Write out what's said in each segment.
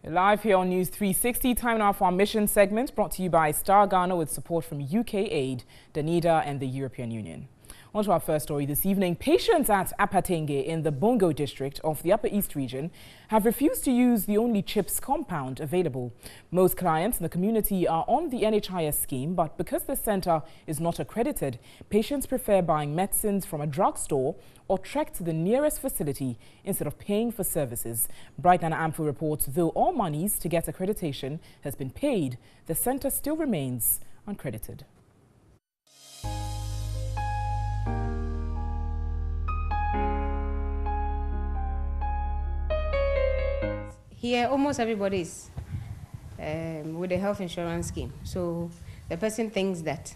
Live here on News 360, time now for our mission segment brought to you by Star Ghana with support from UK Aid, Danida and the European Union. On to our first story this evening. Patients at Apatenge in the Bongo district of the Upper East region have refused to use the only CHIPS compound available. Most clients in the community are on the NHIS scheme, but because the center is not accredited, patients prefer buying medicines from a drugstore or trek to the nearest facility instead of paying for services. Bright Nana Amfu reports, though all monies to get accreditation has been paid, the center still remains uncredited. Here, almost everybody is with the health insurance scheme. So the person thinks that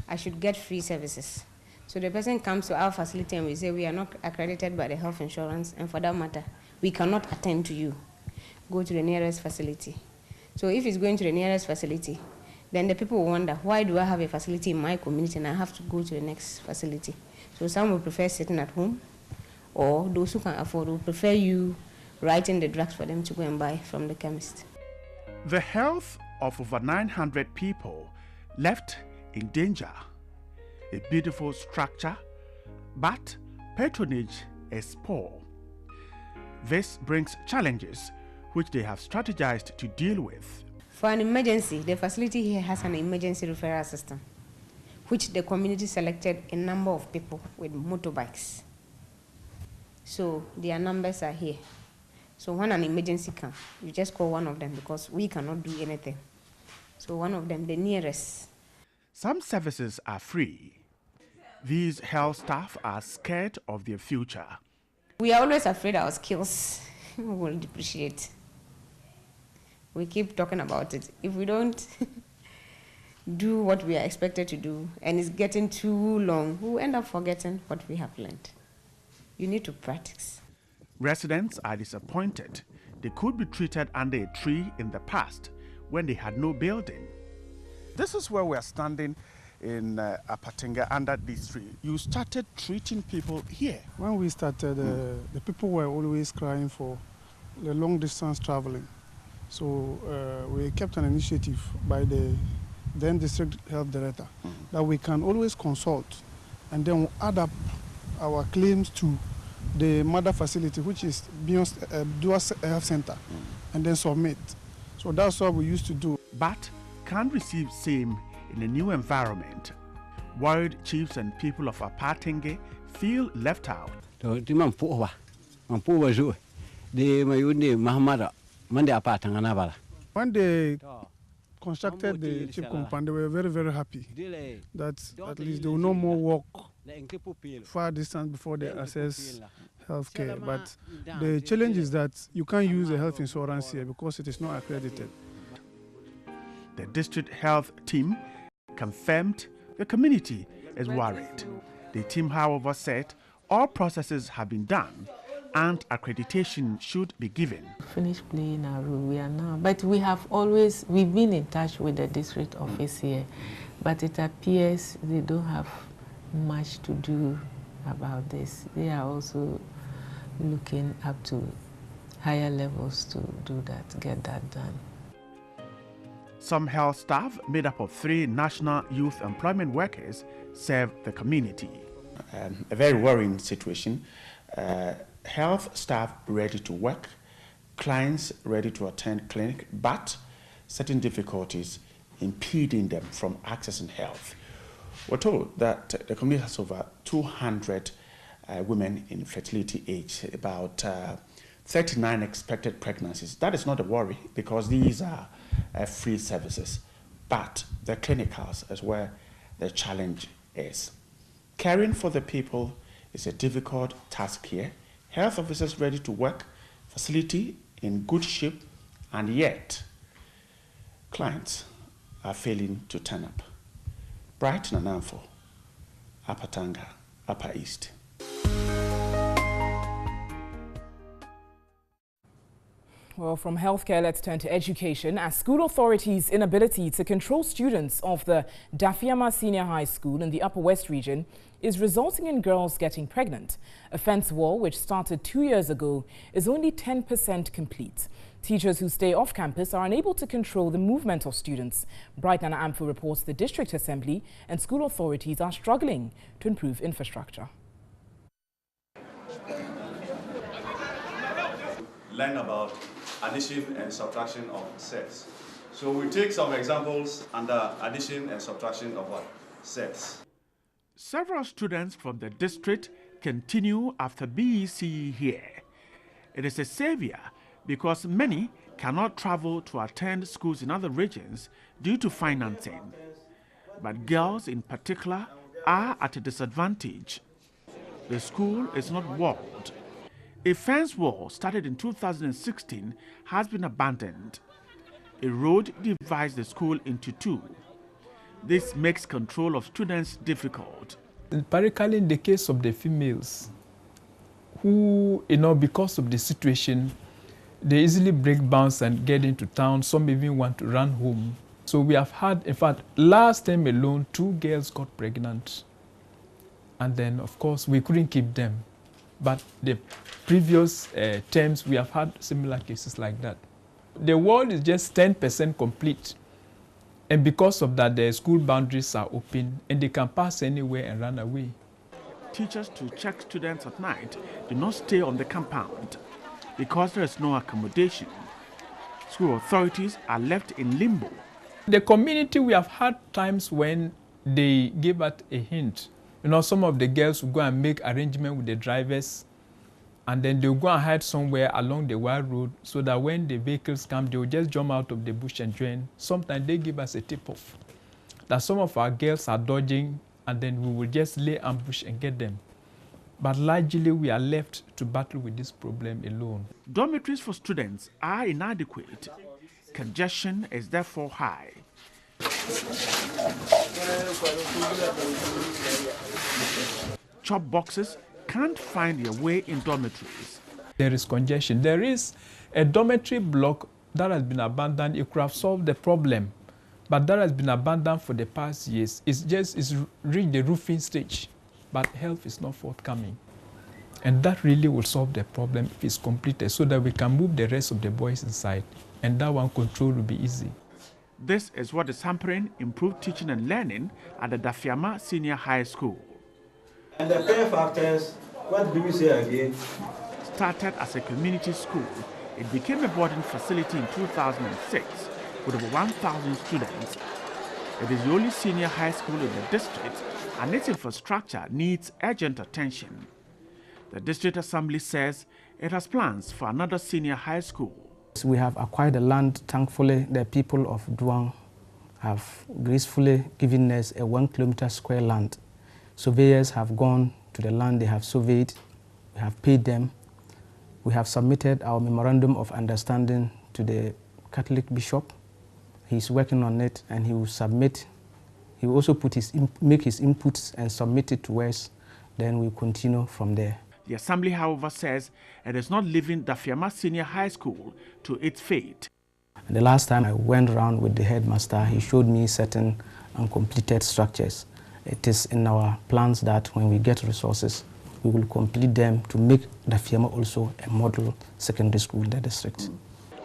I should get free services. So the person comes to our facility and we say we are not accredited by the health insurance, and for that matter, we cannot attend to you. Go to the nearest facility. So if it's going to the nearest facility, then the people will wonder, why do I have a facility in my community and I have to go to the next facility? So some will prefer sitting at home, or those who can afford will prefer you writing the drugs for them to go and buy from the chemist. The health of over 900 people left in danger. A beautiful structure, but patronage is poor. This brings challenges which they have strategized to deal with. For an emergency, the facility here has an emergency referral system, which the community selected a number of people with motorbikes. So their numbers are here. So when an emergency comes, you just call one of them because we cannot do anything. So one of them, the nearest. Some services are free. These health staff are scared of their future. We are always afraid our skills will depreciate. We keep talking about it. If we don't do what we are expected to do and it's getting too long, we'll end up forgetting what we have learned. You need to practice. Residents are disappointed. They could be treated under a tree in the past when they had no building. This is where we are standing in Apatenge under this tree. You started treating people here. When we started, the people were always crying for the long distance traveling. So we kept an initiative by the then district health director that we can always consult and then add up our claims to the mother facility, which is beyond Dual Health Center, and then submit. So that's what we used to do. But can't receive same in a new environment. Worried chiefs and people of Apatenge feel left out. When they constructed the CHIP compound, they were very, very happy that at least they will no more walk far distance before they access healthcare. But the challenge is that you can't use a health insurance here because it is not accredited. The district health team confirmed the community is worried. The team, however, said all processes have been done and accreditation should be given. Finished playing our role, we are now. But we've been in touch with the district office here, but it appears they don't have much to do about this. They are also looking up to higher levels to do that, get that done. Some health staff, made up of 3 national youth employment workers, serve the community. A very worrying situation. Health staff ready to work, clients ready to attend clinic, but certain difficulties impeding them from accessing health. We're told that the community has over 200 women in fertility age, about 39 expected pregnancies. That is not a worry because these are free services, but the clinicals is where the challenge is. Caring for the people is a difficult task here. Health officers ready to work, facility in good shape, and yet clients are failing to turn up. Bright Nana Amfu, Apatenge, Upper East. Well, from healthcare, let's turn to education. As school authorities' inability to control students of the Dafiama Senior High School in the Upper West region is resulting in girls getting pregnant. A fence wall, which started 2 years ago, is only 10% complete. Teachers who stay off campus are unable to control the movement of students. Bright Nana Ampho reports the District Assembly and school authorities are struggling to improve infrastructure. Learn about addition and subtraction of sets. So we take some examples under addition and subtraction of what? Sets. Several students from the district continue after BECE here. It is a savior because many cannot travel to attend schools in other regions due to financing. But girls in particular are at a disadvantage. The school is not walled. A fence wall started in 2016 has been abandoned. A road divides the school into two. This makes control of students difficult. Particularly in the case of the females, who, because of the situation, they easily break bounds and get into town. Some even want to run home. So we have had, in fact, last time alone, 2 girls got pregnant. And then, of course, we couldn't keep them. But the previous terms, we have had similar cases like that. The wall is just 10% complete. And because of that, the school boundaries are open and they can pass anywhere and run away. Teachers to check students at night do not stay on the compound because there is no accommodation. School authorities are left in limbo. The community, we have had times when they give us a hint. Some of the girls will go and make arrangement with the drivers, and then they'll go and hide somewhere along the wide road so that when the vehicles come, they'll just jump out of the bush and join. Sometimes they give us a tip-off that some of our girls are dodging, and then we will just lay ambush and get them. But largely, we are left to battle with this problem alone. Dormitories for students are inadequate. Congestion is therefore high. Chop boxes can't find their way in dormitories. There is congestion. There is a dormitory block that has been abandoned. It could have solved the problem, but that has been abandoned for the past years. It's reached the roofing stage, but help is not forthcoming. And that really will solve the problem if it's completed so that we can move the rest of the boys inside. And that one control will be easy. This is what is hampering improved teaching and learning at the Dafiama Senior High School. And the care factors, what do we say again? Started as a community school, it became a boarding facility in 2006 with over 1,000 students. It is the only senior high school in the district, and its infrastructure needs urgent attention. The District Assembly says it has plans for another senior high school. We have acquired the land. Thankfully, the people of Duang have gracefully given us a 1 kilometer square land. Surveyors have gone to the land, they have surveyed, we have paid them. We have submitted our memorandum of understanding to the Catholic bishop. He's working on it and he will submit. He will also make his inputs and submit it to us. Then we'll continue from there. The Assembly, however, says it is not leaving Dafiama Senior High School to its fate. The last time I went around with the headmaster, he showed me certain uncompleted structures. It is in our plans that when we get resources, we will complete them to make Dafiama also a model secondary school in the district.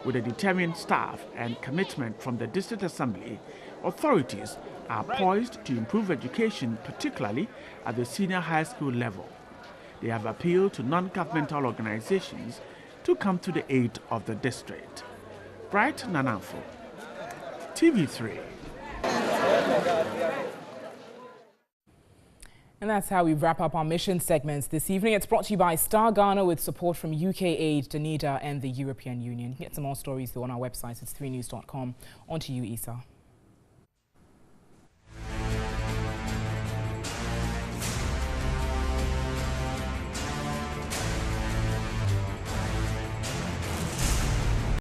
With a determined staff and commitment from the District Assembly, authorities are poised to improve education, particularly at the senior high school level. They have appealed to non-governmental organizations to come to the aid of the district. Bright Nana Ampho, TV3. And that's how we wrap up our mission segments this evening. It's brought to you by Star Ghana with support from UK Aid, Danida and the European Union. Get some more stories though on our website. It's 3news.com. On to you, Isa.